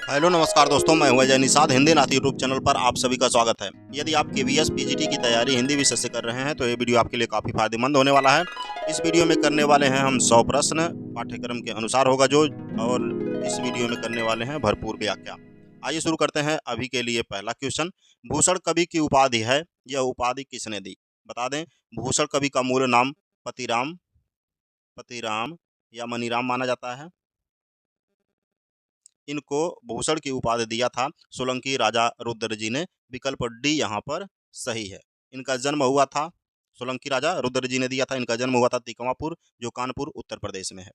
Hello नमस्कार दोस्तों, मैं हूं अजय निषाद। हिंदी नाथ यूट्यूब चैनल पर आप सभी का स्वागत है। यदि आप केवीएस पीजीटी की तैयारी हिंदी विषय से कर रहे हैं तो ये वीडियो आपके लिए काफ़ी फायदेमंद होने वाला है। इस वीडियो में करने वाले हैं हम 100 प्रश्न, पाठ्यक्रम के अनुसार होगा जो, और इस वीडियो में करने वाले हैं भरपूर व्याख्या। आइए शुरू करते हैं। अभी के लिए पहला क्वेश्चन, भूषण कवि की उपाधि है, यह उपाधि किसने दी? बता दें। भूषण कवि का मूल नाम पतिराम पतिराम या मनीराम माना जाता है। इनको भूषण की उपाधि दिया था सोलंकी राजा रुद्र जी ने। विकल्प डी यहाँ पर सही है। इनका जन्म हुआ था, सोलंकी राजा रुद्र जी ने दिया था। इनका जन्म हुआ था तिकवापुर, जो कानपुर उत्तर प्रदेश में है।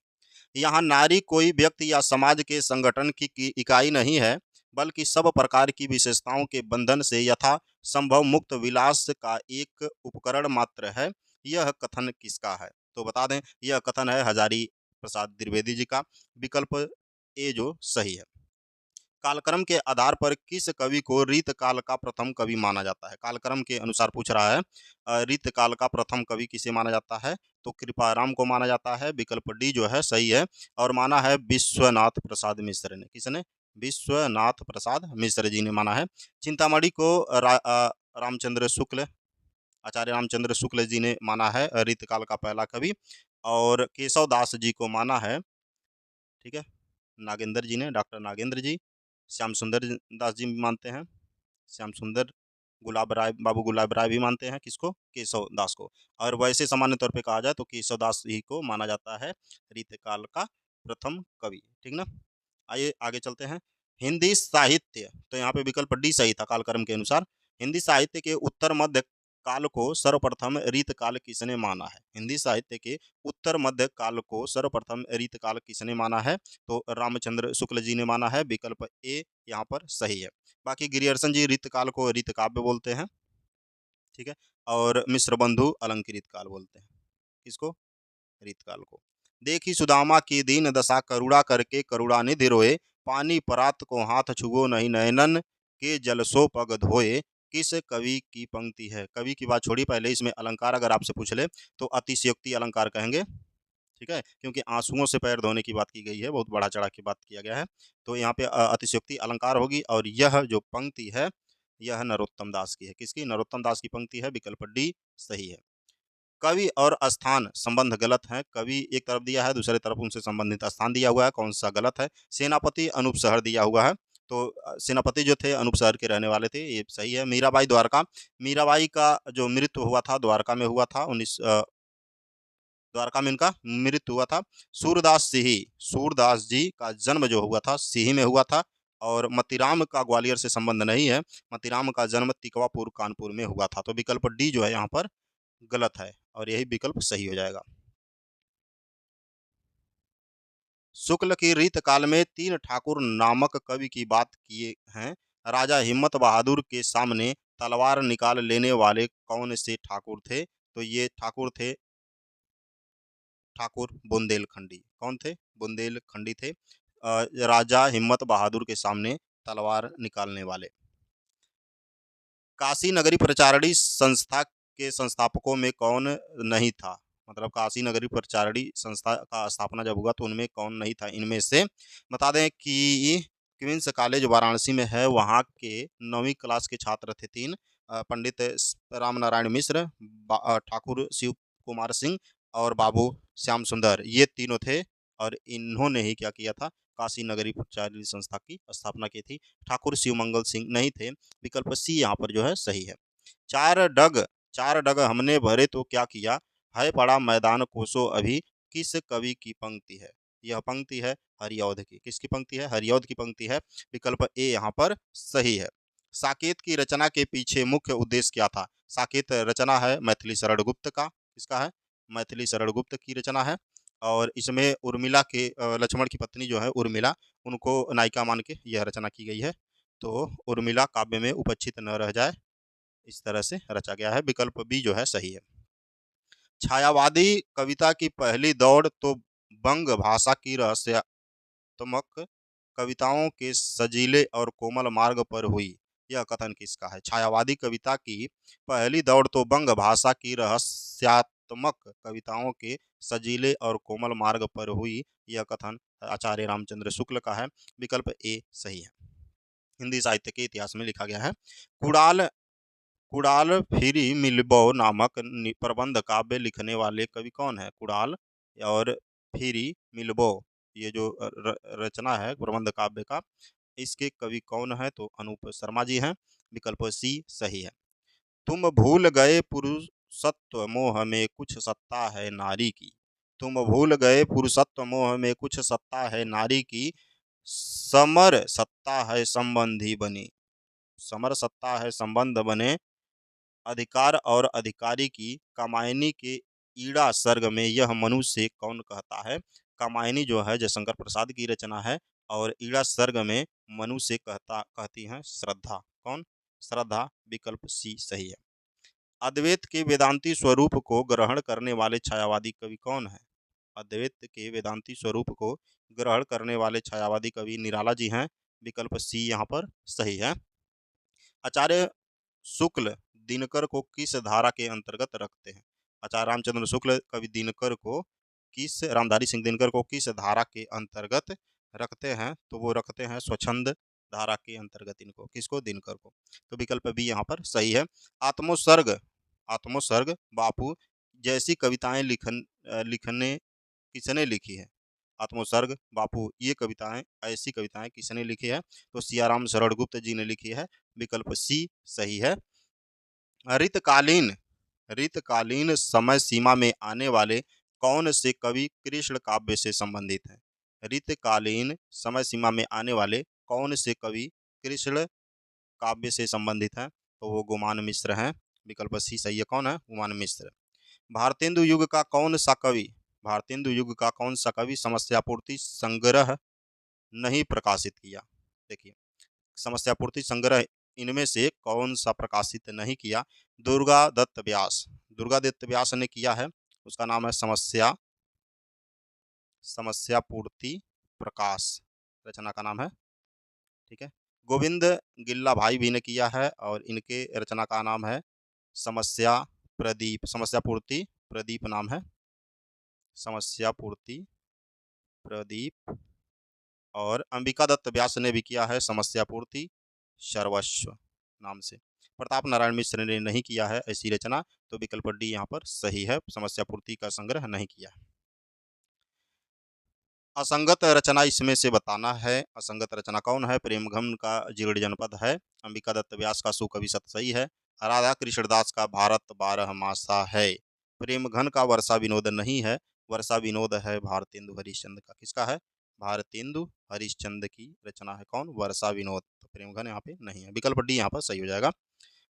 यहाँ नारी कोई व्यक्ति या समाज के संगठन की इकाई नहीं है, बल्कि सब प्रकार की विशेषताओं के बंधन से यथा संभव मुक्त विलास का एक उपकरण मात्र है। यह कथन किसका है? तो बता दें, यह कथन है हजारी प्रसाद द्विवेदी जी का। विकल्प ए जो सही है। कालक्रम के आधार पर किस कवि को रीत काल का प्रथम कवि माना जाता है? कालक्रम के अनुसार पूछ रहा है। रीत काल का प्रथम कवि किसे माना जाता है? तो कृपाराम को माना जाता है। विकल्प डी जो है सही है। और माना है विश्वनाथ प्रसाद मिश्र ने। किसने? विश्वनाथ प्रसाद मिश्र जी ने माना है। चिंतामणि को रामचंद्र शुक्ल, आचार्य रामचंद्र शुक्ल जी ने माना है रीत काल का पहला कवि। और केशव दास जी को माना है, ठीक है, नागेंद्र जी ने, डॉक्टर नागेंद्र जी। श्याम सुंदर दास जी भी मानते हैं, श्याम सुंदर। गुलाब राय, बाबू गुलाब राय भी मानते हैं किसको? केशव दास को। और वैसे सामान्य तौर पे कहा जाए तो केशव दास ही को माना जाता है रीतकाल का प्रथम कवि। ठीक ना। आइए आगे चलते हैं। हिंदी साहित्य, तो यहाँ पे विकल्प डी सही था कालक्रम के अनुसार। हिंदी साहित्य के उत्तर मध्य काल को सर्वप्रथम रीतकाल किसने माना है? हिंदी साहित्य के उत्तर मध्य काल को सर्वप्रथम रीतकाल किसने माना है? तो रामचंद्र शुक्ल जी ने माना है। विकल्प ए यहाँ पर सही है। बाकी गिरियर्सन जी रीतकाल को रीतकाव्य बोलते हैं, ठीक है। और मिश्र बंधु अलंकृत काल बोलते हैं। किसको? रीतकाल को। देखी सुदामा की दीन दशा, करुणा करके करुणानिधि रोए। पानी परात को हाथ छुओ नहीं, नयनन के जल सो पग धोए। किस कवि की पंक्ति है? कवि की बात छोड़ी, पहले इसमें अलंकार अगर आपसे पूछ ले तो अतिशयोक्ति अलंकार कहेंगे, ठीक है, क्योंकि आंसुओं से पैर धोने की बात की गई है, बहुत बढ़ा चढ़ा के बात किया गया है। तो यहाँ पे अतिशयोक्ति अलंकार होगी। और यह जो पंक्ति है यह नरोत्तम दास की है। किसकी? नरोत्तम दास की पंक्ति है। विकल्प डी सही है। कवि और स्थान संबंध गलत है। कवि एक तरफ दिया है, दूसरे तरफ उनसे संबंधित स्थान दिया हुआ है, कौन सा गलत है? सेनापति अनूप शहर दिया हुआ है। तो सेनापति जो थे अनूप शहर के रहने वाले थे, ये सही है। मीराबाई द्वारका, मीराबाई का जो मृत्यु हुआ था द्वारका में हुआ था। द्वारका में इनका मृत्यु हुआ था। सूरदास सिंही, सूरदास जी का जन्म जो हुआ था सिंही में हुआ था। और मतीराम का ग्वालियर से संबंध नहीं है। मतीराम का जन्म तिकवापुर कानपुर में हुआ था। तो विकल्प डी जो है यहाँ पर गलत है, और यही विकल्प सही हो जाएगा। शुक्ल की रीत काल में तीन ठाकुर नामक कवि की बात किए हैं। राजा हिम्मत बहादुर के सामने तलवार निकाल लेने वाले कौन से ठाकुर थे? तो ये ठाकुर थे ठाकुर बुंदेलखंडी। कौन थे? बुंदेलखंडी थे। राजा हिम्मत बहादुर के सामने तलवार निकालने वाले। काशी नगरी प्रचारणी संस्था के संस्थापकों में कौन नहीं था? मतलब काशी नगरी प्रचारणी संस्था का स्थापना जब हुआ तो उनमें कौन नहीं था? इनमें से बता दें कि क्वींस कॉलेज वाराणसी में है, वहाँ के 9वीं क्लास के छात्र थे तीन। पंडित राम नारायण मिश्र, ठाकुर शिव कुमार सिंह और बाबू श्याम सुंदर, ये तीनों थे। और इन्होंने ही क्या किया था? काशी नगरी प्रचारणी संस्था की स्थापना की थी। ठाकुर शिवमंगल सिंह नहीं थे। विकल्प सी यहाँ पर जो है सही है। चार डग हमने भरे तो क्या किया, है पड़ा मैदान कोसो अभी, किस कवि की पंक्ति है? यह पंक्ति है हरिऔध की। किसकी पंक्ति है? हरिऔध की पंक्ति है। विकल्प ए यहाँ पर सही है। साकेत की रचना के पीछे मुख्य उद्देश्य क्या था? साकेत रचना है मैथिली शरण गुप्त का। किसका है? मैथिली शरण गुप्त की रचना है। और इसमें उर्मिला के लक्ष्मण की पत्नी जो है उर्मिला, उनको नायिका मान के यह रचना की गई है। तो उर्मिला काव्य में उपस्थित न रह जाए, इस तरह से रचा गया है। विकल्प बी जो है सही है। छायावादी कविता की पहली दौड़ तो बंग भाषा की रहस्यात्मक कविताओं के सजीले और कोमल मार्ग पर हुई। यह कथन किसका है? छायावादी कविता की पहली दौड़ तो बंग भाषा की रहस्यात्मक कविताओं के सजीले और कोमल मार्ग पर हुई। यह कथन आचार्य रामचंद्र शुक्ल का है। विकल्प ए सही है। हिंदी साहित्य के इतिहास में लिखा गया है। कुणाल कुणाल फिरी मिलबो नामक प्रबंध काव्य लिखने वाले कवि कौन है? कुणाल और फिरी मिलबो, ये जो रचना है प्रबंध काव्य का, इसके कवि कौन है? तो अनूप शर्मा जी हैं। विकल्प सी सही है। तुम भूल गए पुरुषत्व मोह में कुछ सत्ता है नारी की। तुम भूल गए पुरुषत्व मोह में कुछ सत्ता है नारी की, समर सत्ता है संबंधी बनी। समर सत्ता है संबंध बने, अधिकार और अधिकारी की, कामायनी के ईड़ा सर्ग में यह मनुष्य कौन कहता है? कामायनी जो है जयशंकर प्रसाद की रचना है, और ईड़ा सर्ग में मनुष्य कहती हैं श्रद्धा। कौन? श्रद्धा। विकल्प सी सही है। अद्वैत के वेदांती स्वरूप को ग्रहण करने वाले छायावादी कवि कौन है? अद्वैत के वेदांती स्वरूप को ग्रहण करने वाले छायावादी कवि निराला जी हैं। विकल्प सी यहाँ पर सही है। आचार्य शुक्ल दिनकर को किस धारा के अंतर्गत रखते हैं? आचार्य रामचंद्र शुक्ल कवि दिनकर को किस रामधारी सिंह दिनकर को किस धारा के अंतर्गत रखते हैं? तो वो रखते हैं स्वच्छंद धारा के अंतर्गत इनको। किसको? दिनकर को। तो विकल्प बी यहाँ पर सही है। आत्मोत्सर्ग आत्मोत्सर्ग बापू जैसी कविताएं लिखने किसने लिखी है? आत्मोत्सर्ग बापू, ये कविताएं, ऐसी कविताएं किसने लिखी है? तो सियाराम शरण गुप्त जी ने लिखी है। विकल्प सी सही है। ऋतकालीन ऋतकालीन समय सीमा में आने वाले कौन से कवि कृष्ण काव्य से संबंधित हैं? ऋतकालीन समय सीमा में आने वाले कौन से कवि कृष्ण काव्य से संबंधित हैं? तो वो गुमान मिश्र हैं। विकल्प सी सही है। कौन है? गुमान मिश्र। भारतेंदु युग का कौन सा कवि भारतेंदु युग का कौन सा कवि समस्या पूर्ति संग्रह नहीं प्रकाशित किया? देखिए, समस्या पूर्ति संग्रह इनमें से कौन सा प्रकाशित नहीं किया? दुर्गा दत्त व्यास, दुर्गा दत्त व्यास ने किया है। उसका नाम है समस्या पूर्ति प्रकाश, रचना का नाम है। ठीक है। गोविंद गिल्ला भाई भी ने किया है, और इनके रचना का नाम है समस्या प्रदीप, समस्या पूर्ति प्रदीप नाम है। समस्या पूर्ति प्रदीप। और अंबिका दत्त व्यास ने भी किया है समस्या पूर्ति सर्वस्व नाम से। प्रताप नारायण मिश्र ने नहीं किया है ऐसी रचना। तो विकल्प डी यहाँ पर सही है, समस्या पूर्ति का संग्रह नहीं किया। असंगत रचना इसमें से बताना है। असंगत रचना कौन है? प्रेमघन का जीर्ण जनपद है। अंबिका दत्त व्यास का सुकवि सत सही है। राधा कृष्णदास का भारत बारह मासा है। प्रेमघन का वर्षा विनोद नहीं है। वर्षा विनोद है भारतेंदु हरिश्चंद्र का। किसका है? भारतेंदु हरिश्चंद्र की रचना है। कौन? वर्षा विनोद। तो प्रेमघन यहाँ पे नहीं है। विकल्प डी यहाँ पर सही हो जाएगा।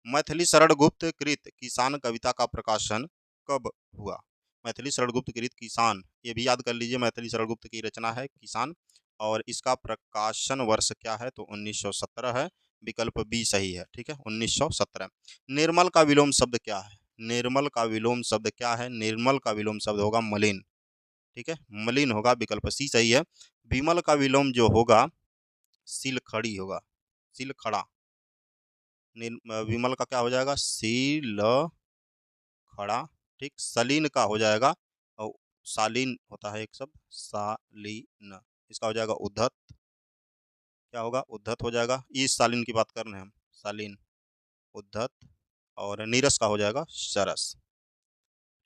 मैथिली शरण गुप्त कृत किसान कविता का प्रकाशन कब हुआ? मैथिली शरण गुप्त कृत किसान, ये भी याद कर लीजिए, मैथिली शरण गुप्त की रचना है किसान, और इसका प्रकाशन वर्ष क्या है? तो 1917 है। विकल्प बी सही है। ठीक है, 1917। निर्मल का विलोम शब्द क्या है? निर्मल का विलोम शब्द क्या है? निर्मल का विलोम शब्द होगा मलिन। ठीक है, मलिन होगा। विकल्प सी सही है। विमल का विलोम जो होगा सिलखड़ी होगा, सिलखड़ा। विमल का क्या हो जाएगा? सील खड़ा। ठीक, सलीन का हो जाएगा, और सालीन होता है एक शब्द, सालीन, इसका हो जाएगा उद्धत। क्या होगा? उद्धत हो जाएगा। इस सालीन की बात कर रहे हैं हम, सालीन, उद्धत। और नीरस का हो जाएगा सरस।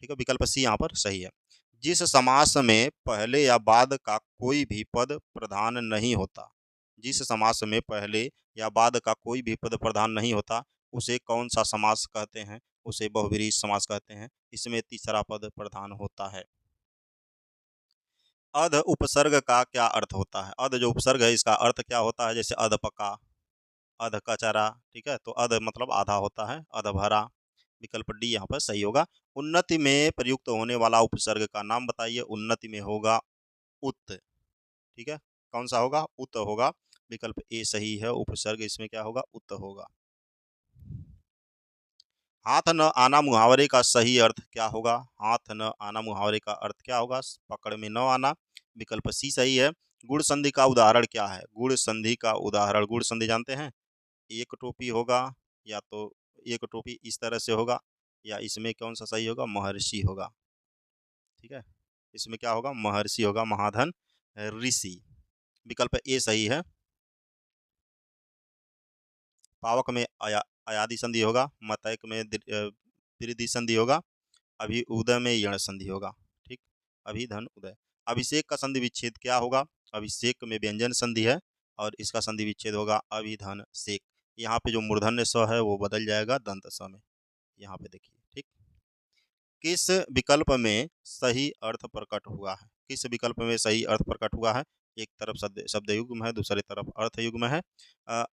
ठीक है, विकल्प सी यहाँ पर सही है। जिस समास में पहले या बाद का कोई भी पद प्रधान नहीं होता, जिस समास में पहले या बाद का कोई भी पद प्रधान नहीं होता, उसे कौन सा समास कहते हैं? उसे बहुब्रीहि समास कहते हैं। इसमें तीसरा पद प्रधान होता है। अध उपसर्ग का क्या अर्थ होता है? अध जो उपसर्ग है, इसका अर्थ क्या होता है? जैसे अध पका, अध कचरा। ठीक है, तो अध मतलब आधा होता है, अध भरा। विकल्प डी यहाँ पर सही होगा। उन्नति में प्रयुक्त होने वाला उपसर्ग का नाम बताइए। उन्नति में होगा उत। ठीक है, कौन सा होगा? उत होगा। विकल्प ए सही है। उपसर्ग इसमें क्या होगा? उत होगा। हाथ न आना मुहावरे का सही अर्थ क्या होगा? हाथ न आना मुहावरे का अर्थ क्या होगा? पकड़ में न आना। विकल्प सी सही है। गुण संधि का उदाहरण क्या है? गुण संधि का उदाहरण, गुण संधि जानते हैं? एक टोपी होगा, या तो एक टोपी इस तरह से होगा, या इसमें कौन सा सही होगा? महर्षि होगा। ठीक है, इसमें क्या होगा? महर्षि होगा, महाधन ऋषि। विकल्प ए सही है। पावक में अयादि संधि होगा, मतैक में वृद्धि संधि होगा, अभी उदय में यण संधि होगा। ठीक, अभी धन उदय। अभिषेक का संधि विच्छेद क्या होगा? अभिषेक में व्यंजन संधि है और इसका संधि विच्छेद होगा अभिधन सेक। यहाँ पे जो मूर्धन्य स है वो बदल जाएगा दंत स में, यहाँ पे देखिए। ठीक, किस विकल्प में सही अर्थ प्रकट हुआ है? किस विकल्प में सही अर्थ प्रकट हुआ है? एक तरफ शब्द युग्म है, दूसरी तरफ अर्थ युग्म है।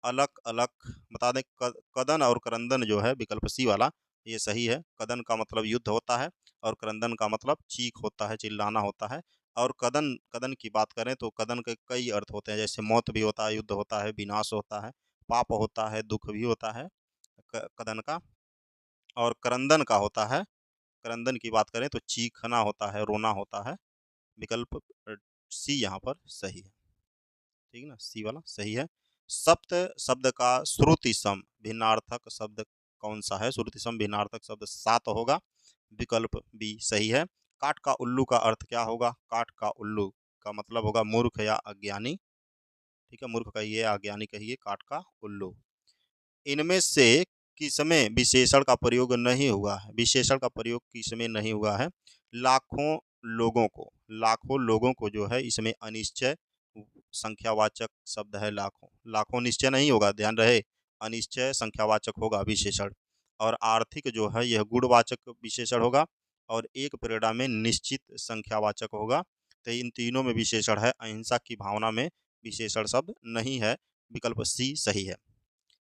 अलग अलग बता दें, कदन और करंदन जो है विकल्प सी वाला, ये सही है। कदन का मतलब युद्ध होता है और करंदन का मतलब चीख होता है, चिल्लाना होता है। और कदन कदन की बात करें तो कदन के कई अर्थ होते हैं, जैसे मौत भी होता है, युद्ध होता है, विनाश होता है, पाप होता है, दुख भी होता है कदन का। और करंदन का होता है, करंदन की बात करें तो चीखना होता है, रोना होता है। विकल्प सी यहाँ पर सही है। ठीक है ना, सी वाला सही है। सप्त शब्द का श्रुति सम भिन्नार्थक शब्द कौन सा है? श्रुति सम भिन्नार्थक शब्द सात होगा। विकल्प बी सही है। काठ का उल्लू का अर्थ क्या होगा? काठ का उल्लू का मतलब होगा मूर्ख या अज्ञानी। ठीक है, मूर्ख कहिए, अज्ञानी कहिए, काठ का उल्लू। इनमें से किसमें विशेषण का प्रयोग नहीं हुआ है? विशेषण का प्रयोग किसमें नहीं हुआ है? लाखों लोगों को जो है इसमें अनिश्चय संख्यावाचक शब्द है लाखों। लाखों निश्चय नहीं होगा, ध्यान रहे, अनिश्चय संख्यावाचक होगा विशेषण। और आर्थिक जो है यह गुणवाचक विशेषण होगा और एक परिणाम में निश्चित संख्यावाचक होगा। तो इन तीनों में विशेषण है, अहिंसा की भावना में विशेषण शब्द नहीं है। विकल्प सी सही है।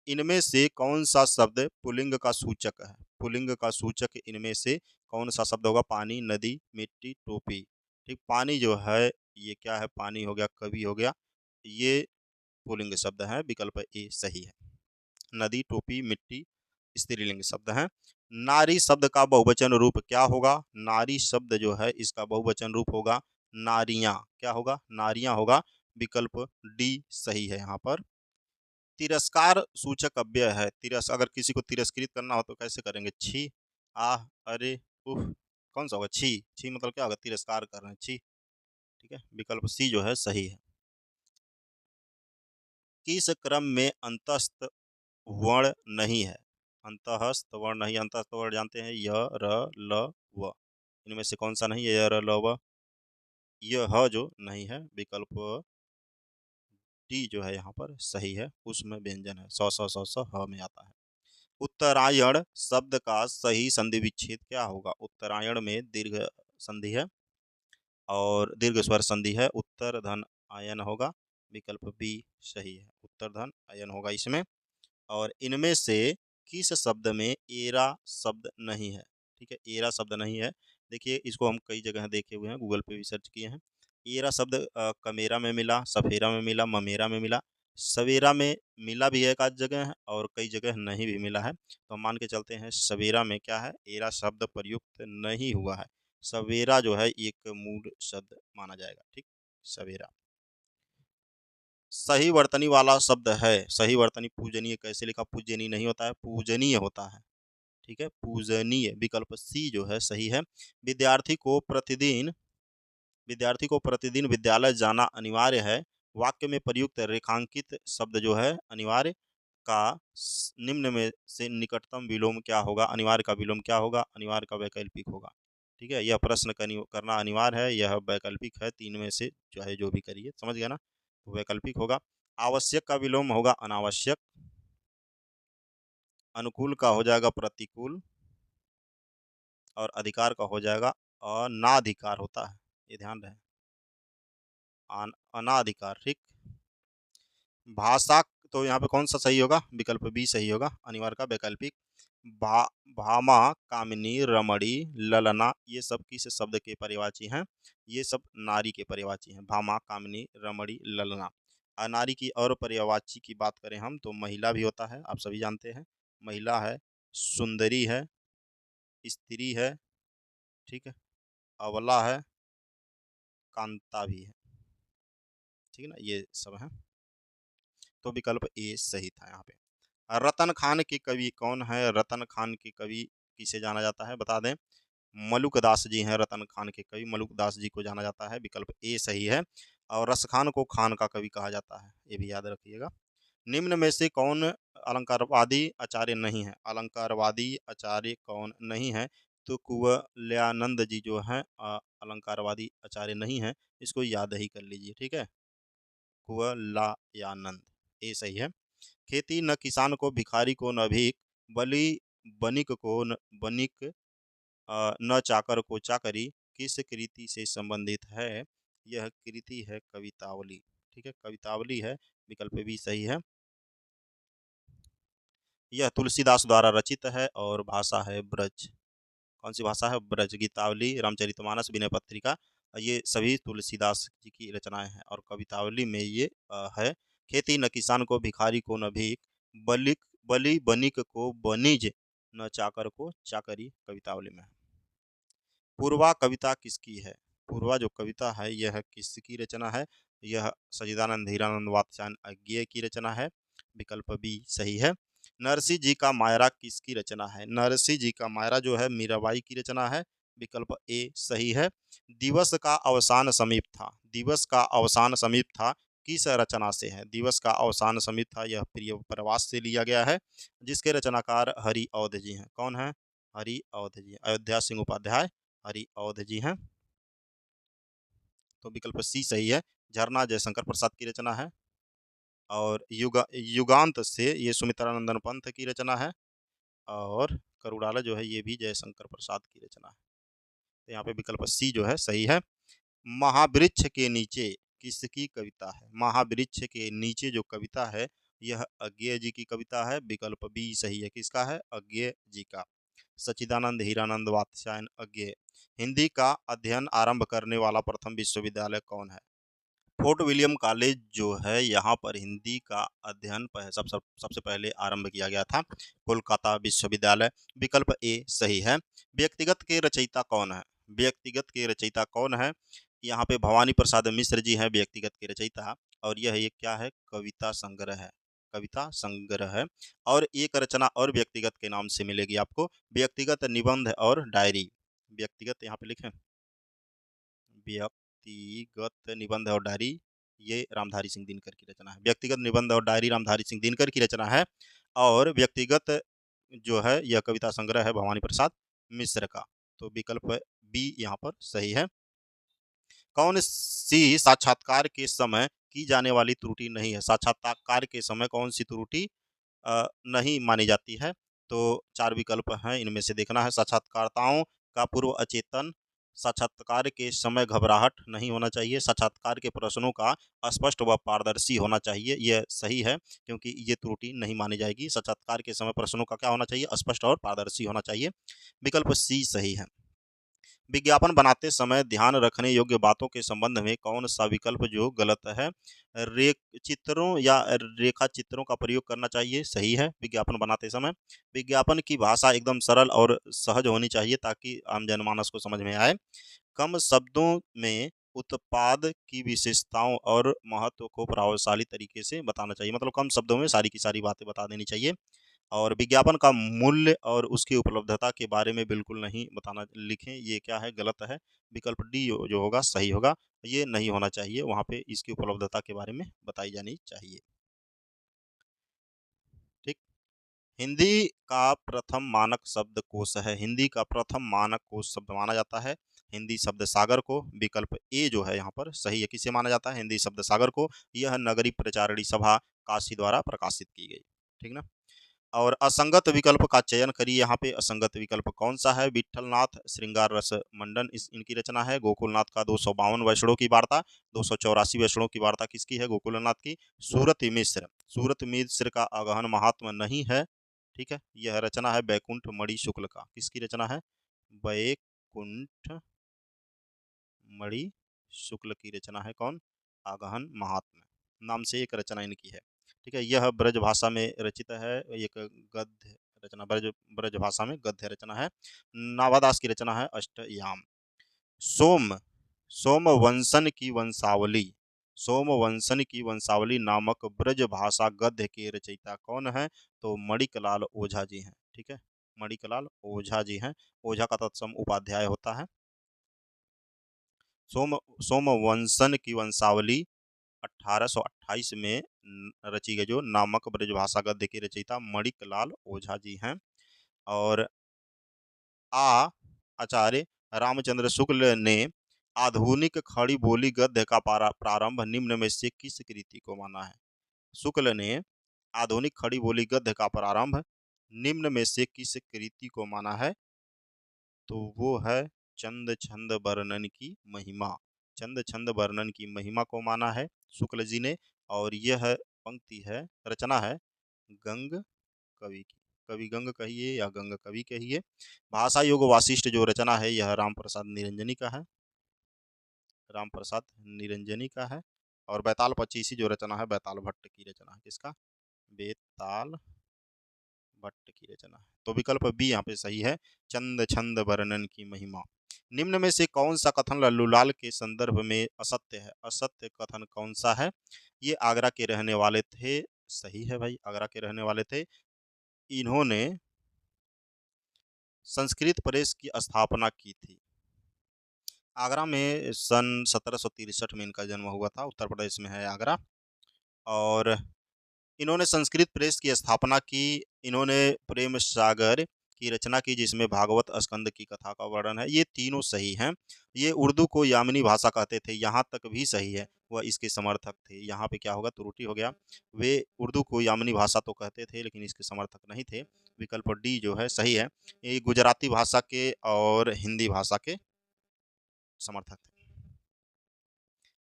इनमें से कौन सा शब्द पुल्लिंग का सूचक है? पुल्लिंग का सूचक इनमें से कौन सा शब्द होगा? पानी, नदी, मिट्टी, टोपी। ठीक, पानी जो है ये क्या है? पानी हो गया, कवि हो गया, ये पुल्लिंग शब्द है। विकल्प ए सही है। नदी, टोपी, मिट्टी स्त्रीलिंग शब्द है। नारी शब्द का बहुवचन रूप क्या होगा? नारी शब्द जो है इसका बहुवचन रूप होगा नारियां। क्या होगा? नारियां होगा। विकल्प डी सही है यहाँ पर। तिरस्कार सूचक अव्यय है। अगर किसी को तिरस्कृत करना हो तो कैसे करेंगे? छी, आह, अरे, उफ। कौन सा होगा? छी। छी मतलब क्या होगा? तिरस्कार कर रहे हैं, छी। ठीक है, विकल्प सी जो है सही है। किस क्रम में अंतस्थ वर्ण नहीं है? अंतस्थ वर्ण नहीं, अंतस्थ वर्ण जानते हैं, य, र, ल, व। इनमें से कौन सा नहीं है? य, र, ल, व। यह ह जो नहीं है। विकल्प डी जो है यहाँ पर सही है, उसमें व्यंजन है, स ह में आता है। उत्तरायण शब्द का सही संधि विच्छेद क्या होगा? उत्तरायण में दीर्घ संधि है और दीर्घ स्वर संधि है, उत्तर धन आयन होगा। विकल्प बी सही है, उत्तर धन आयन होगा इसमें। और इनमें से किस शब्द में एरा शब्द नहीं है? ठीक है, एरा शब्द नहीं है। देखिए, इसको हम कई जगह देखे हुए हैं, गूगल पे भी सर्च किए हैं। एरा शब्द कमेरा में मिला, सफेरा में मिला, ममेरा में मिला। सवेरा में मिला भी है एक आध जगह है और कई जगह नहीं भी मिला है, तो हम मान के चलते हैं सवेरा में क्या है? एरा शब्द प्रयुक्त नहीं हुआ है। सवेरा जो है एक मूल शब्द माना जाएगा। ठीक, सवेरा। सही वर्तनी वाला शब्द है। सही वर्तनी पूजनीय कैसे लिखा? पूजनीय नहीं होता है, पूजनीय होता है। ठीक है, पूजनीय। विकल्प सी जो है सही है। विद्यार्थी को प्रतिदिन विद्यार्थी को प्रतिदिन विद्यालय जाना अनिवार्य है। वाक्य में प्रयुक्त रेखांकित शब्द जो है अनिवार्य का निम्न में से निकटतम विलोम क्या होगा? अनिवार्य का विलोम क्या होगा? अनिवार्य का वैकल्पिक होगा। ठीक है, यह प्रश्न करना अनिवार्य है, यह वैकल्पिक है, तीन में से चाहे जो भी करिए, समझ गया ना? तो वैकल्पिक होगा। आवश्यक का विलोम होगा अनावश्यक। अनुकूल का हो जाएगा प्रतिकूल और अधिकार का हो जाएगा अनाधिकार होता है, ये ध्यान रहे, अनाधिकार। ठीक, भाषा, तो यहाँ पे कौन सा सही होगा? विकल्प बी सही होगा, अनिवार्य का वैकल्पिक। भा भामा, कामिनी, रमणी, ललना, ये सब किस शब्द के पर्यायवाची हैं? ये सब नारी के पर्यायवाची हैं। भामा, कामिनी, रमणी, ललना। नारी की और पर्यायवाची की बात करें हम तो महिला भी होता है, आप सभी जानते हैं। महिला है, सुंदरी है, स्त्री है, ठीक है, अबला है, कांता भी है। ठीक है ना, ये सब है। तो विकल्प ए सही था यहाँ पे। रतन खान के कवि कौन है? रतन खान के कवि किसे जाना जाता है? बता दें, मलुक दास जी हैं रतन खान के कवि, मलुक दास जी को जाना जाता है। विकल्प ए सही है। और रस खान को खान का कवि कहा जाता है, ये भी याद रखिएगा। निम्न में से कौन अलंकारवादी आचार्य नहीं है। अलंकारवादी आचार्य कौन नहीं है? तो कुवलयानंद जी जो हैं अलंकारवादी आचार्य नहीं है। इसको याद ही कर लीजिए, ठीक है। कुवलयानंद, ये सही है। खेती न किसान को, भिखारी को न भीख, बलि बनिक को न बनिक, न चाकर को चाकरी, किस कृति से संबंधित है? यह कृति है कवितावली, ठीक है, कवितावली है। विकल्प भी सही है। यह तुलसीदास द्वारा रचित है और भाषा है ब्रज। कौन सी भाषा है? ब्रज। गीतावली, रामचरितमानस, विनय पत्रिका, ये सभी तुलसीदास जी की रचनाएं हैं और कवितावली में ये है। खेती न किसान को, भिखारी को न भीख, बलि बलि बनिक को बनिज, न चाकर को चाकरी, कवितावली में है। पूर्वा कविता किसकी है? पूर्वा जो कविता है यह किसकी रचना है? यह सच्चिदानंद हीरानंद वात्स्यायन अज्ञेय की रचना है। विकल्प बी सही है। नरसिंह जी का मायरा किसकी रचना है? नरसिंह जी का मायरा जो है मीराबाई की रचना है। विकल्प ए सही है। दिवस का अवसान समीप था, दिवस का अवसान समीप था, किस रचना से है? दिवस का अवसान समीप था, यह प्रिय प्रवास से लिया गया है, जिसके रचनाकार हरि अवध जी हैं। कौन है? हरि अवध जी, अयोध्या सिंह उपाध्याय हरि अवध जी हैं। तो विकल्प सी सही है। झरना जयशंकर प्रसाद की रचना है और युगांत से ये सुमित्रानंदन पंत की रचना है और करुड़ाला जो है ये भी जयशंकर प्रसाद की रचना है। तो यहाँ पे विकल्प सी जो है सही है। महावृक्ष के नीचे किसकी कविता है? महावृक्ष के नीचे जो कविता है यह अज्ञेय जी की कविता है। विकल्प बी सही है। किसका है? अज्ञेय जी का। सच्चिदानंद हीरानंद वात्स्यायन अज्ञेय। हिंदी का अध्ययन आरंभ करने वाला प्रथम विश्वविद्यालय कौन है? फोर्ट विलियम कॉलेज जो है यहाँ पर हिंदी का अध्ययन सबसे पहले आरंभ किया गया था। कोलकाता विश्वविद्यालय। विकल्प ए सही है। व्यक्तिगत के रचयिता कौन है? व्यक्तिगत के रचयिता कौन है? यहाँ पे भवानी प्रसाद मिश्र जी हैं व्यक्तिगत के रचयिता और यह एक क्या है? कविता संग्रह है, कविता संग्रह है। और एक रचना और व्यक्तिगत के नाम से मिलेगी आपको, व्यक्तिगत निबंध और डायरी। व्यक्तिगत यहाँ पे लिखें, व्यक्तिगत निबंध और डायरी, ये रामधारी सिंह दिनकर की रचना है। व्यक्तिगत निबंध और डायरी रामधारी सिंह दिनकर की रचना है और व्यक्तिगत जो है यह कविता संग्रह है भवानी प्रसाद मिश्र का। तो विकल्प बी यहाँ पर सही है। कौन सी साक्षात्कार के समय की जाने वाली त्रुटि नहीं है? साक्षात्कार के समय कौन सी त्रुटि नहीं मानी जाती है? तो चार विकल्प हैं, इनमें से देखना है। साक्षात्कारताओं का पूर्व अचेतन, साक्षात्कार के समय घबराहट नहीं होना चाहिए, साक्षात्कार के प्रश्नों का स्पष्ट व पारदर्शी होना चाहिए। यह सही है क्योंकि ये त्रुटि नहीं मानी जाएगी। साक्षात्कार के समय प्रश्नों का क्या होना चाहिए? स्पष्ट और पारदर्शी होना चाहिए। विकल्प सी सही है। विज्ञापन बनाते समय ध्यान रखने योग्य बातों के संबंध में कौन सा विकल्प जो गलत है? रेख चित्रों या रेखा चित्रों का प्रयोग करना चाहिए, सही है विज्ञापन बनाते समय। विज्ञापन की भाषा एकदम सरल और सहज होनी चाहिए ताकि आम जनमानस को समझ में आए। कम शब्दों में उत्पाद की विशेषताओं और महत्व को प्रभावशाली तरीके से बताना चाहिए, मतलब कम शब्दों में सारी की सारी बातें बता देनी चाहिए। और विज्ञापन का मूल्य और उसकी उपलब्धता के बारे में बिल्कुल नहीं बताना, लिखें, ये क्या है? गलत है। विकल्प डी जो होगा सही होगा। ये नहीं होना चाहिए, वहाँ पे इसकी उपलब्धता के बारे में बताई जानी चाहिए। ठीक। हिंदी का प्रथम मानक शब्दकोश है, हिंदी का प्रथम मानक कोश शब्द माना जाता है हिंदी शब्द सागर को। विकल्प ए जो है यहाँ पर सही है। किसे माना जाता है? हिंदी शब्द सागर को। यह नगरीय प्रचारणी सभा काशी द्वारा प्रकाशित की गई, ठीक ना। और असंगत विकल्प का चयन करिए। यहाँ पे असंगत विकल्प कौन सा है? विठलनाथ श्रृंगार रस मंडन इनकी रचना है। गोकुलनाथ का 252 वैष्णव की वार्ता, 284 वैष्णव की वार्ता किसकी है? गोकुलनाथ की। सूरत मिश्र, सूरत मिश्र का अगहन महात्मा नहीं है, ठीक है। यह रचना है बैकुंठ मणि शुक्ल का। किसकी रचना है? बैकुंठ मणि शुक्ल की रचना है। कौन? आगहन महात्मा नाम से एक रचना इनकी है, ठीक है। यह ब्रज भाषा में रचित है, एक गद्य रचना, ब्रज ब्रज भाषा में गद्य रचना है। नाभादास की रचना है अष्टयाम। सोम सोमवंशन की वंशावली, सोमवंशन की वंशावली नामक ब्रज भाषा गद्य के रचयिता कौन है? तो मणिकलाल ओझा जी हैं, ठीक है। मणिकलाल ओझा जी हैं। ओझा का तत्सम उपाध्याय होता है। सोमवंशन की वंशावली 1828 में रची गई जो नामक ब्रजभाषा गद्य की रचयिता मणिकलाल ओझा जी हैं। और आचार्य रामचंद्र शुक्ल ने आधुनिक खड़ी बोली गद्य का प्रारंभ निम्न में से किस कृति को माना है? शुक्ल ने आधुनिक खड़ी बोली गद्य का प्रारंभ निम्न में से किस कृति को माना है? तो वो है चंद छंद वर्णन की महिमा। चंद छंद वर्णन की महिमा को माना है शुक्ल जी ने। और यह पंक्ति है, रचना है गंग कवि की। कवि गंग कहिए या गंग कवि कहिए। भाषा योग वासिष्ठ जो रचना है यह राम प्रसाद निरंजनी का है। राम प्रसाद निरंजनी का है। और बैताल पचीसी जो रचना है बैताल भट्ट की रचना है। किसका? बेताल भट्ट की रचना है। तो विकल्प बी यहाँ पे सही है, चंद छंद वर्णन की महिमा। निम्न में से कौन सा कथन लल्लूलाल के संदर्भ में असत्य है? असत्य कथन कौन सा है? ये आगरा के रहने वाले थे। सही है भाई, आगरा के रहने वाले थे। इन्होंने संस्कृत प्रेस की स्थापना की थी। आगरा में सन 1763 में इनका जन्म हुआ था। उत्तर प्रदेश में है आगरा। और इन्होंने संस्कृत प्रेस की स्थापना की। इन्होंने प्रेम सागर की रचना की जिसमें भागवत स्कंद की कथा का वर्णन है। ये तीनों सही हैं। ये उर्दू को यामिनी भाषा कहते थे, यहाँ तक भी सही है। वह इसके समर्थक थे। यहाँ पे क्या होगा, त्रुटि हो गया। वे उर्दू को यामिनी भाषा तो कहते थे लेकिन इसके समर्थक नहीं थे। विकल्प डी जो है सही है। ये गुजराती भाषा के और हिंदी भाषा के समर्थक थे।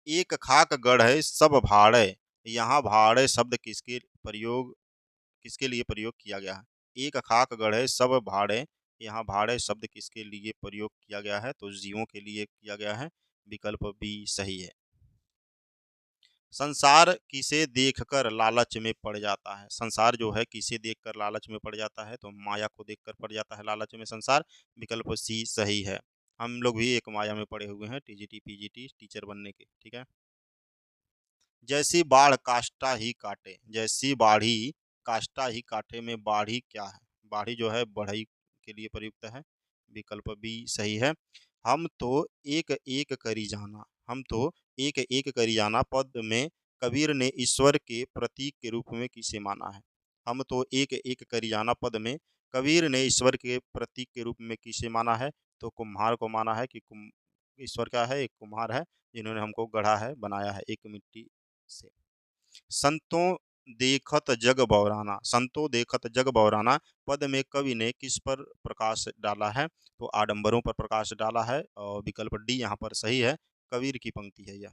एक खाक गढ़ है सब भाड़े, यहाँ भाड़े शब्द किसके लिए प्रयोग किया गया है? एक खाक गढ़े सब भाड़े, यहाँ भाड़े शब्द किसके लिए प्रयोग किया गया है? तो जीवों के लिए किया गया है। विकल्प बी सही है। संसार किसे देखकर लालच में पड़ जाता है? संसार जो है किसे देखकर लालच में पड़ जाता है? तो माया को देखकर पड़ जाता है लालच में संसार। विकल्प सी सही है। हम लोग भी एक माया में पड़े हुए हैं, टीजीटी पीजीटी टीचर बनने के। ठीक है। जैसी बाढ़ काष्ठा ही काटे, जैसी बाढ़ी काष्ठा ही काटे में बाढ़ी क्या है? बाढ़ी जो है बढ़ई के लिए प्रयुक्त है। विकल्प बी सही है। हम तो एक एक करी जाना, हम तो एक एक करी जाना पद में कबीर ने ईश्वर के प्रतीक के रूप में किसे माना है? हम तो एक एक करी जाना पद में कबीर ने ईश्वर के प्रतीक के रूप में किसे माना है? तो कुम्हार को माना है कि ईश्वर क्या है? एक कुम्हार है जिन्होंने हमको गढ़ा है, बनाया है एक मिट्टी से। संतों देखत जग बौराना, संतों देखत जग बौराना पद में कवि ने किस पर प्रकाश डाला है? तो आडंबरों पर प्रकाश डाला है। और विकल्प डी यहाँ पर सही है। कबीर की पंक्ति है यह।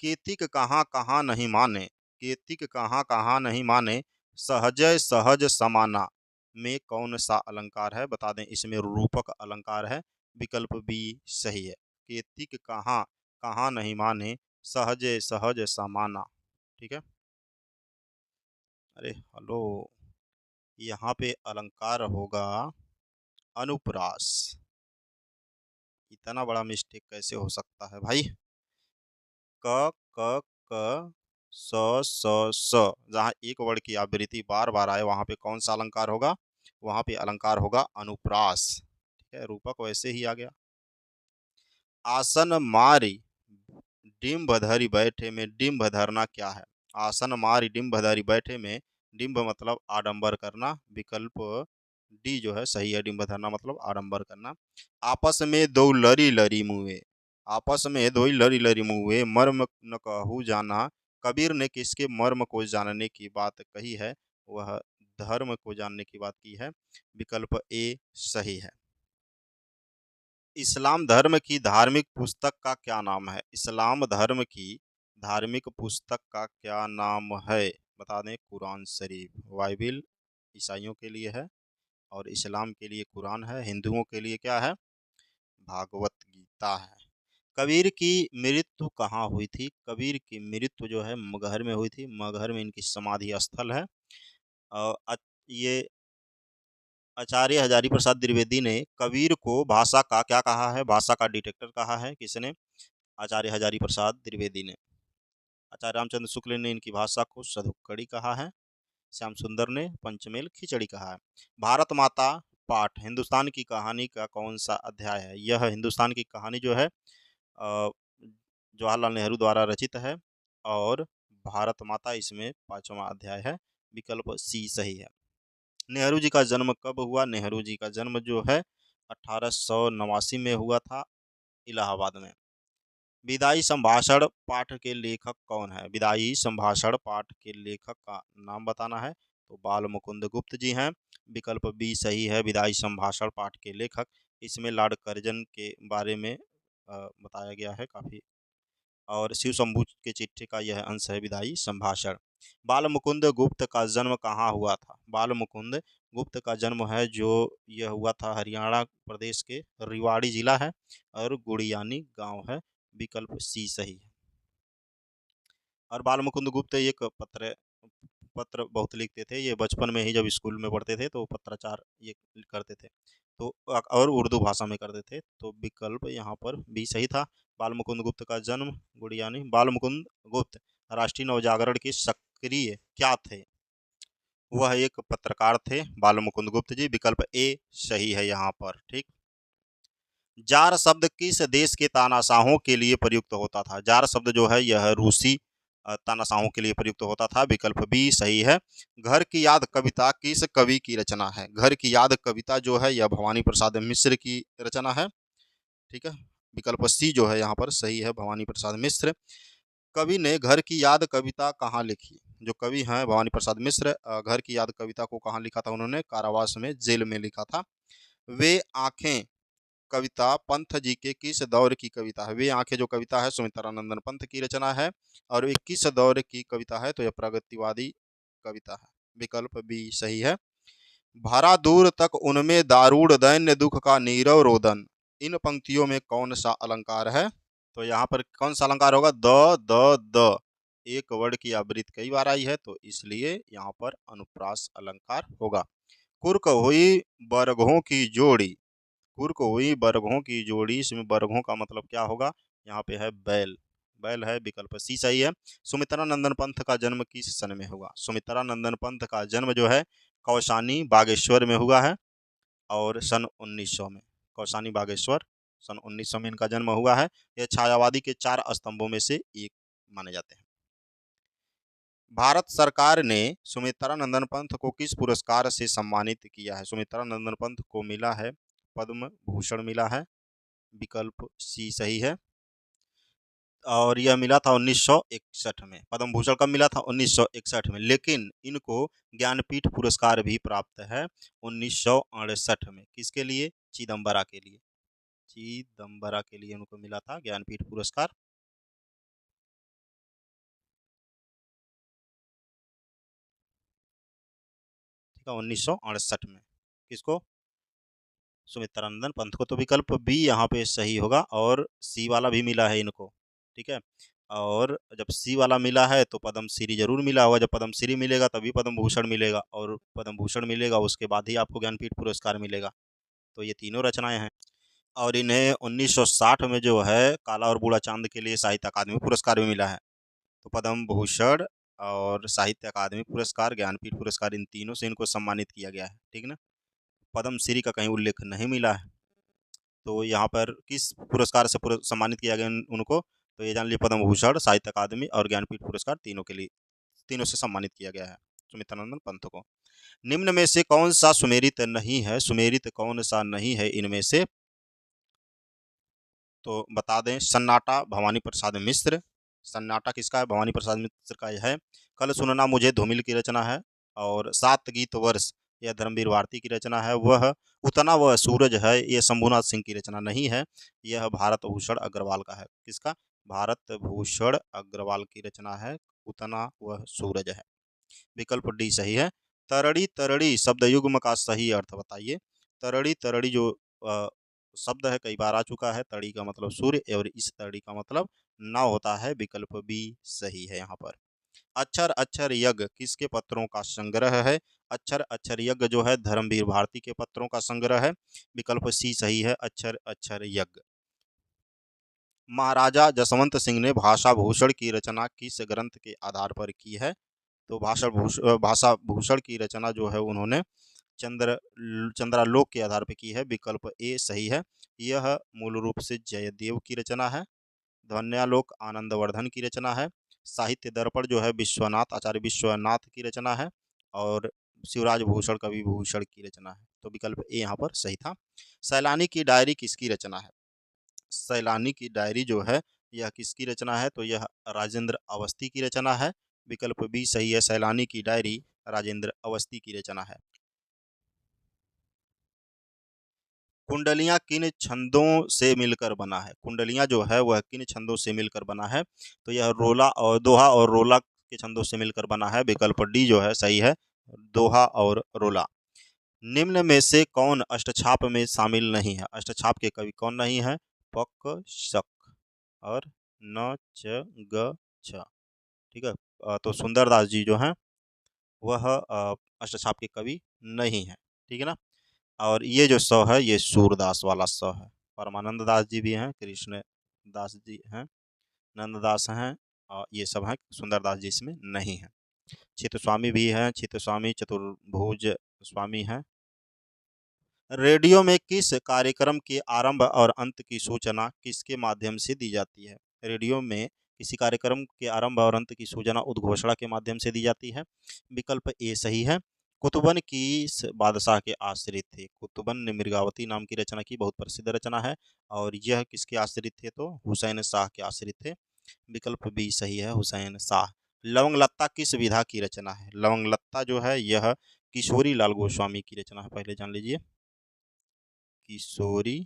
केतिक कहाँ कहाँ नहीं माने, केतिक कहाँ कहाँ नहीं माने सहजय सहज समाना में कौन सा अलंकार है? बता दें, इसमें रूपक अलंकार है। विकल्प बी सही है। केतिक कहाँ कहाँ नहीं माने सहजय सहज समाना। ठीक है। अरे हेलो, यहाँ पे अलंकार होगा अनुप्रास। इतना बड़ा मिस्टेक कैसे हो सकता है भाई? क क क स जहाँ एक वर्ड की आवृत्ति बार बार आए वहां पे कौन सा अलंकार होगा? वहां पे अलंकार होगा अनुप्रास। ठीक है, रूपक वैसे ही आ गया। आसन मारी डिम्ब धरी बैठे में डिम्ब धरना क्या है? आसन मारी डिम्ब धरी बैठे में डिम्ब मतलब आडंबर करना। विकल्प डी जो है सही है। डिम्ब धरना मतलब आडंबर करना। आपस में दो लरी लरी मुए, आपस में दो लरी लरी मुए मर्म न कहू जाना कबीर ने किसके मर्म को जानने की बात कही है? वह धर्म को जानने की बात की है। विकल्प ए सही है। इस्लाम धर्म की धार्मिक पुस्तक का क्या नाम है? इस्लाम धर्म की धार्मिक पुस्तक का क्या नाम है? बता दें, कुरान शरीफ। बाइबिल ईसाइयों के लिए है और इस्लाम के लिए कुरान है। हिंदुओं के लिए क्या है? भागवत गीता है। कबीर की मृत्यु कहाँ हुई थी? कबीर की मृत्यु जो है मगहर में हुई थी। मगहर में इनकी समाधि स्थल है। ये आचार्य हजारी प्रसाद द्विवेदी ने कबीर को भाषा का क्या कहा है? भाषा का डिटेक्टर कहा है। किसने? आचार्य हजारी प्रसाद द्विवेदी ने। आचार्य रामचंद्र शुक्ल ने इनकी भाषा को सधुक्कड़ी कहा है। श्याम सुंदर ने पंचमेल खिचड़ी कहा है। भारत माता पाठ हिंदुस्तान की कहानी का कौन सा अध्याय है? यह हिंदुस्तान की कहानी जो है जवाहरलाल नेहरू द्वारा रचित है। और भारत माता इसमें 5वां अध्याय है। विकल्प सी सही है। नेहरू जी का जन्म कब हुआ? नेहरू जी का जन्म जो है 1889 में हुआ था, इलाहाबाद में। विदाई संभाषण पाठ के लेखक कौन है? विदाई संभाषण पाठ के लेखक का नाम बताना है। तो बाल मुकुंद गुप्त जी हैं। विकल्प बी सही है, विदाई संभाषण पाठ के लेखक। इसमें लॉर्ड कर्जन के बारे में बताया गया है काफ़ी, और शिव शंभू के चिट्ठी का यह अंश है विदाई संभाषण। बाल मुकुंद गुप्त का जन्म कहाँ हुआ था? बाल मुकुंद गुप्त का जन्म है जो यह हुआ था हरियाणा प्रदेश के रिवाड़ी जिला है, और गुड़ियानी गांव है। विकल्प सी सही है। और बाल मुकुंद गुप्त एक पत्र पत्र बहुत लिखते थे। ये बचपन में ही जब स्कूल में पढ़ते थे तो पत्राचार ये करते थे, तो और उर्दू भाषा में करते थे। तो विकल्प यहाँ पर भी सही था। बाल मुकुंद गुप्त का जन्म गुड़ियानी। बाल मुकुंद गुप्त राष्ट्रीय नवजागरण के सक्रिय क्या थे? वह एक पत्रकार थे बाल मुकुंद गुप्त जी। विकल्प ए सही है यहाँ पर। ठीक। जार शब्द किस देश के तानाशाहों के लिए प्रयुक्त होता था? जार शब्द जो है यह रूसी तानाशाहों के लिए प्रयुक्त होता था। विकल्प बी सही है। घर की याद कविता किस कवि की रचना है? घर की याद कविता जो है यह भवानी प्रसाद मिश्र की रचना है। ठीक है। विकल्प सी जो है यहाँ पर सही है, भवानी प्रसाद मिश्र। कवि ने घर की याद कविता कहाँ लिखी? जो कवि हैं भवानी प्रसाद मिश्र, घर की याद कविता को कहाँ लिखा था उन्होंने? कारावास में, जेल में लिखा था। वे आंखें कविता पंत जी के किस दौर की कविता है? वे आंखें जो कविता है सुमित्रानंदन पंत की रचना है। और ये किस दौर की कविता है? तो यह प्रगतिवादी कविता है। विकल्प बी सही है। भरा दूर तक उनमें दारूण दैन्य दुख का नीरव रोदन, इन पंक्तियों में कौन सा अलंकार है? तो यहाँ पर कौन सा अलंकार होगा? द एक वर्ड की आवृत्ति कई बार आई है, तो इसलिए यहाँ पर अनुप्रास अलंकार होगा। कुर्क हुई बरगों की जोड़ी, कुर्क हुई बरगों की जोड़ी, इसमें बरगों का मतलब क्या होगा? यहाँ पे है बैल, बैल है। विकल्प सी सही है। सुमित्रा नंदन पंथ का जन्म किस सन में हुआ? सुमित्रा नंदन पंथ का जन्म जो है कौशानी बागेश्वर में हुआ है, और सन 1900 में। कौशानी बागेश्वर सन 1900 में इनका जन्म हुआ है। यह छायावादी के 4 स्तंभों में से एक माने जाते हैं। भारत सरकार ने सुमित्रा नंदन पंथ को किस पुरस्कार से सम्मानित किया है? सुमित्रा नंदन पंथ को मिला है पद्म भूषण मिला है। विकल्प सी सही है। और यह मिला था 1961 में। पद्म भूषण कब मिला था? 1961 में। लेकिन इनको ज्ञानपीठ पुरस्कार भी प्राप्त है 1968 में। किसके लिए? चिदम्बरा के लिए। चिदम्बरा के लिए उनको मिला था ज्ञानपीठ पुरस्कार। ठीक है, 1968 में। किसको? सुमित्रानंदन पंथ को। तो विकल्प बी यहाँ पे सही होगा, और सी वाला भी मिला है इनको। ठीक है। और जब सी वाला मिला है तो पद्मश्री जरूर मिला होगा। जब पद्मश्री मिलेगा तभी पद्म भूषण मिलेगा, और पद्म भूषण मिलेगा उसके बाद ही आपको ज्ञानपीठ पुरस्कार मिलेगा। तो ये तीनों रचनाएं हैं। और इन्हें 1960 में जो है काला और बूढ़ा चांद के लिए साहित्य अकादमी पुरस्कार भी मिला है। तो पद्म भूषण और साहित्य अकादमी पुरस्कार, ज्ञानपीठ पुरस्कार, इन तीनों से इनको सम्मानित किया गया है। ठीक ना। पद्मश्री का कहीं उल्लेख नहीं मिला है। तो यहाँ पर किस पुरस्कार से सम्मानित किया गया उनको? तो ये जान लीजिए, पद्म भूषण, साहित्य अकादमी और ज्ञानपीठ पुरस्कार, तीनों के लिए, तीनों से सम्मानित किया गया है सुमित्रानंदन पंत को। निम्न में से कौन सा सुमेरित नहीं है? सुमेरित कौन सा नहीं है इनमें से? तो बता दें, सन्नाटा भवानी प्रसाद मिश्र। सन्नाटा किसका है? भवानी प्रसाद मिश्र का यह है। कल सुनना मुझे धूमिल की रचना है। और सात गीत वर्ष यह धर्मवीर भारती की रचना है। वह उतना वह सूरज है ये शंभुनाथ सिंह की रचना नहीं है। यह भारत भूषण अग्रवाल का है। किसका? भारत भूषण अग्रवाल की रचना है, उतना वह सूरज है। विकल्प डी सही है। तरड़ी तरड़ी शब्द युग्म का सही अर्थ बताइए। तरड़ी तरड़ी जो शब्द है कई बार आ चुका है। तड़ी का मतलब सूर्य, और इस तड़ी का मतलब नाव होता है। विकल्प बी सही है यहाँ पर। अक्षर अक्षर यज्ञ किसके पत्रों का संग्रह है? अक्षर अक्षर यज्ञ जो है धर्मवीर भारती के पत्रों का संग्रह है। विकल्प सी सही है, अक्षर अक्षर यज्ञ। महाराजा जसवंत सिंह ने भाषा भूषण की रचना किस ग्रंथ के आधार पर की है? तो भाषा भूषण की रचना जो है उन्होंने चंद्रालोक के आधार पर की है। विकल्प ए सही है। यह मूल रूप से जयदेव की रचना है। ध्वन्यालोक आनंदवर्धन की रचना है। साहित्य दर्पण जो है विश्वनाथ आचार्य विश्वनाथ की रचना है, और शिवराज भूषण कवि विभूषण की रचना है। तो विकल्प ए यहाँ पर सही था। सैलानी की डायरी किसकी रचना है? सैलानी की डायरी जो है यह किसकी रचना है? तो यह राजेंद्र अवस्थी की रचना है। विकल्प बी सही है, सैलानी की डायरी राजेंद्र अवस्थी की रचना है। कुंडलियां किन छंदों से मिलकर बना है? कुंडलियां जो है वह किन छंदों से मिलकर बना है? तो यह रोला और दोहा और रोला के छंदों से मिलकर बना है। विकल्प डी जो है सही है, दोहा और रोला। निम्न में से कौन अष्टछाप में शामिल नहीं है? अष्टछाप के कवि कौन नहीं है? पक, शक और न, च, ग, छ। ठीक है। तो सुंदरदास जी जो हैं वह अष्टछाप के कवि नहीं है। ठीक है ना। और ये जो स है ये सूरदास वाला स है। परमानंद दास जी भी हैं, कृष्ण दास जी हैं, नंददास हैं, और ये सब हैं। सुंदरदास जी इसमें नहीं है। चित्त स्वामी भी हैं, चित्त स्वामी चतुर्भुज स्वामी हैं। रेडियो में किस कार्यक्रम के आरंभ और अंत की सूचना किसके माध्यम से दी जाती है? रेडियो में किसी कार्यक्रम के आरंभ और अंत की सूचना उद्घोषणा के माध्यम से दी जाती है। विकल्प ए सही है। कुतुबन किस बादशाह के आश्रित थे? कुतुबन ने मृगावती नाम की रचना की, बहुत प्रसिद्ध रचना है। और यह किसके आश्रित थे? तो हुसैन शाह के आश्रित थे। विकल्प बी सही है, हुसैन शाह। लवंग लत्ता किस विधा की रचना है? लवंग लत्ता जो है यह किशोरी लाल गोस्वामी की रचना है। पहले जान लीजिए, किशोरी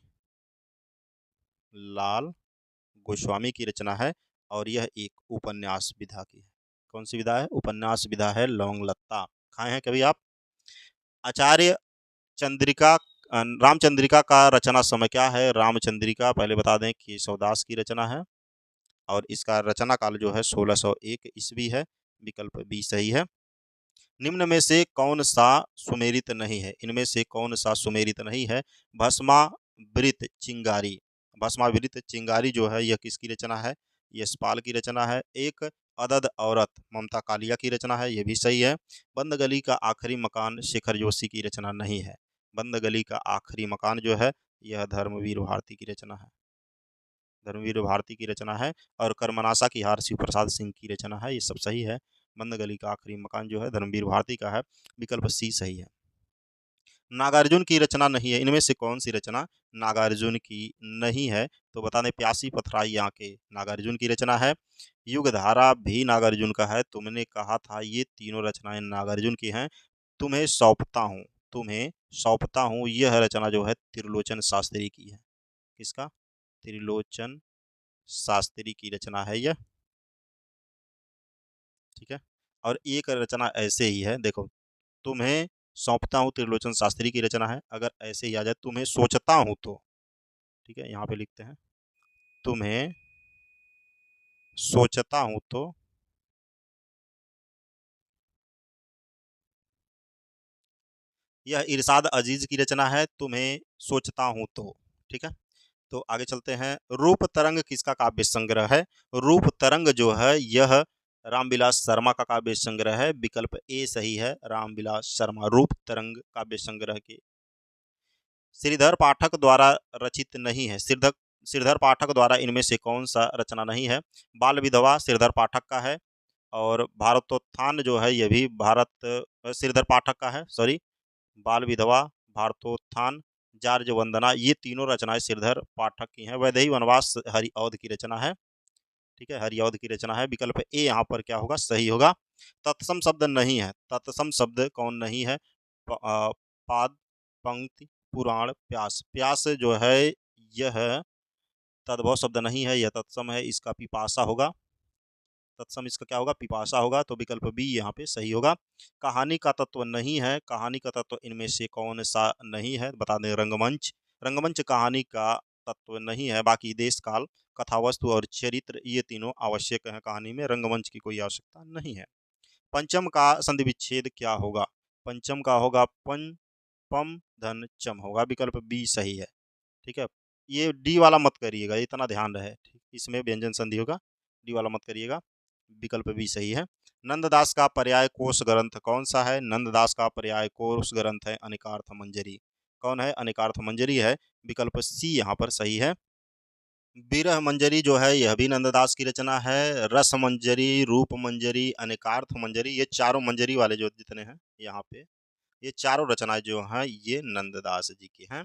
लाल गोस्वामी की रचना है, और यह एक उपन्यास विधा की है। कौन सी विधा है? उपन्यास विधा है लौंग लत्ता। खाए हैं कभी आप? आचार्य चंद्रिका रामचंद्रिका का रचना समय क्या है? रामचंद्रिका पहले बता दें कि केशवदास की रचना है, और इसका रचना काल जो है 1601 ईस्वी है। विकल्प बी सही है। निम्न में से कौन सा सुमेरित नहीं है? इनमें से कौन सा सुमेरित नहीं है? भस्मावृत चिंगारी। भस्मावृत चिंगारी जो है यह किसकी रचना है? यशपाल की रचना है। एक अदद औरत ममता कालिया की रचना है, यह भी सही है। बंद गली का आखिरी मकान शेखर जोशी की रचना नहीं है। बंद गली का आखिरी मकान जो है यह धर्मवीर भारती की रचना है। धर्मवीर भारती की रचना है। और कर्मनाशा की हार शिव प्रसाद सिंह की रचना है। ये सब सही है। बंद गली का आखिरी मकान जो है धर्मवीर भारती का है। विकल्प सी सही है। नागार्जुन की रचना नहीं है। इनमें से कौन सी रचना नागार्जुन की नहीं है? तो बता दें, प्यासी पथराई आंखें नागार्जुन की रचना है। युग धारा भी नागार्जुन का है। तुमने कहा था ये तीनों रचनाएं नागार्जुन की हैं। तुम्हें सौंपता हूँ, तुम्हें सौंपता हूँ, यह रचना जो है त्रिलोचन शास्त्री की है। किसका? त्रिलोचन शास्त्री की रचना है यह। ठीक है। और एक रचना ऐसे ही है, देखो, तुम्हें सौंपता हूँ त्रिलोचन शास्त्री की रचना है। अगर ऐसे ही आ जाए तुम्हें सोचता हूँ तो, ठीक है, यहाँ पे लिखते हैं तुम्हें सोचता हूँ तो, यह इरशाद अजीज की रचना है। तुम्हें सोचता हूँ तो। ठीक है। तो आगे चलते हैं। रूप तरंग किसका काव्य संग्रह है? रूप तरंग जो है यह रामविलास शर्मा का काव्य संग्रह है। विकल्प ए सही है, रामविलास शर्मा रूप तरंग काव्य संग्रह के। श्रीधर पाठक द्वारा रचित नहीं है। श्रीधर श्रीधर पाठक द्वारा इनमें से कौन सा रचना नहीं है? बाल विधवा श्रीधर पाठक का है। और भारतोत्थान जो है यह भी श्रीधर पाठक का है, सॉरी। बाल विधवा, भारतोत्थान, जार्ज वंदना, ये तीनों रचनाएं श्रीधर पाठक की हैं। वैदेही वनवास हरिऔध की रचना है। ठीक है, हरिऔध की रचना है। विकल्प ए यहाँ पर क्या होगा? सही होगा। तत्सम शब्द नहीं है। तत्सम शब्द कौन नहीं है? पाद, पंक्ति, पुराण, प्यास। प्यास जो है यह तद्भव शब्द नहीं है, यह तत्सम है। इसका पिपासा होगा। तत्सम इसका क्या होगा? पिपासा होगा। तो विकल्प बी यहाँ पे सही होगा। कहानी का तत्व नहीं है। कहानी का तत्व इनमें से कौन सा नहीं है? बता दें, रंगमंच। रंगमंच कहानी का तत्व नहीं है। बाकी देश काल, कथावस्तु और चरित्र ये तीनों आवश्यक है कहानी में। रंगमंच की कोई आवश्यकता नहीं है। पंचम का संधि विच्छेद क्या होगा? पंचम का होगा पं, पम, धन, चम होगा। विकल्प बी सही है। ठीक है। ये डी वाला मत करिएगा, इतना ध्यान रहे। ठीक, इसमें व्यंजन संधि होगा, डी वाला मत करिएगा। विकल्प भी सही है। नंददास का पर्याय कोश ग्रंथ कौन सा है? नंददास का पर्याय कोश ग्रंथ है अनेकार्थ मंजरी। कौन है? अनेकार्थ मंजरी है। विकल्प सी यहाँ पर सही है। विरह मंजरी जो है यह भी नंददास की रचना है। रस मंजरी, रूप मंजरी, अनेकार्थ मंजरी, ये चारों मंजरी वाले जो जितने हैं यहाँ पे, ये चारों रचनाएं जो हैं ये नंददास जी की हैं।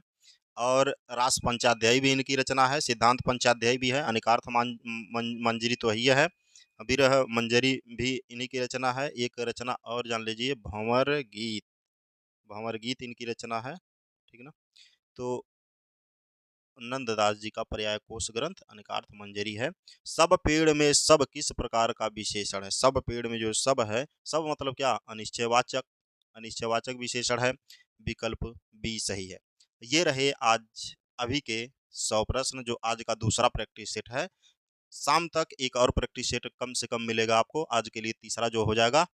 और रास पंचाध्यायी भी इनकी रचना है, सिद्धांत पंचाध्यायी भी है, अनिकार्थ मंजरी तो ही है, विरह मंजरी भी इन्हीं की रचना है। एक रचना और जान लीजिए, भंवर गीत, भंवर गीत इनकी रचना है, ठीक है ना। तो नंददास जी का पर्याय कोश ग्रंथ अनिकार्थ मंजरी है। सब पेड़ में सब किस प्रकार का विशेषण है? सब पेड़ में जो सब है, सब मतलब क्या? अनिश्चयवाचक, अनिश्चयवाचक विशेषण है। विकल्प बी सही है। ये रहे आज अभी के 100 प्रश्न, जो आज का दूसरा प्रैक्टिस सेट है। शाम तक एक और प्रैक्टिस सेट कम से कम मिलेगा आपको, आज के लिए तीसरा जो हो जाएगा,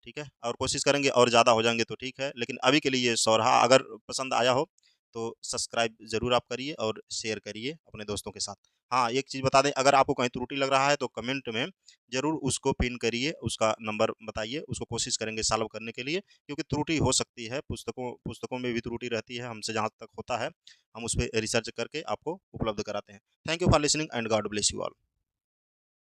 ठीक है। और कोशिश करेंगे और ज़्यादा हो जाएंगे तो ठीक है, लेकिन अभी के लिए ये 100 रहा। अगर पसंद आया हो तो सब्सक्राइब ज़रूर आप करिए और शेयर करिए अपने दोस्तों के साथ। हाँ, एक चीज़ बता दें, अगर आपको कहीं त्रुटि लग रहा है तो कमेंट में ज़रूर उसको पिन करिए, उसका नंबर बताइए, उसको कोशिश करेंगे सॉल्व करने के लिए, क्योंकि त्रुटि हो सकती है, पुस्तकों पुस्तकों में भी त्रुटि रहती है, हमसे जहाँ तक होता है हम उस पर रिसर्च करके आपको उपलब्ध कराते हैं। Thank you for listening and God bless you all.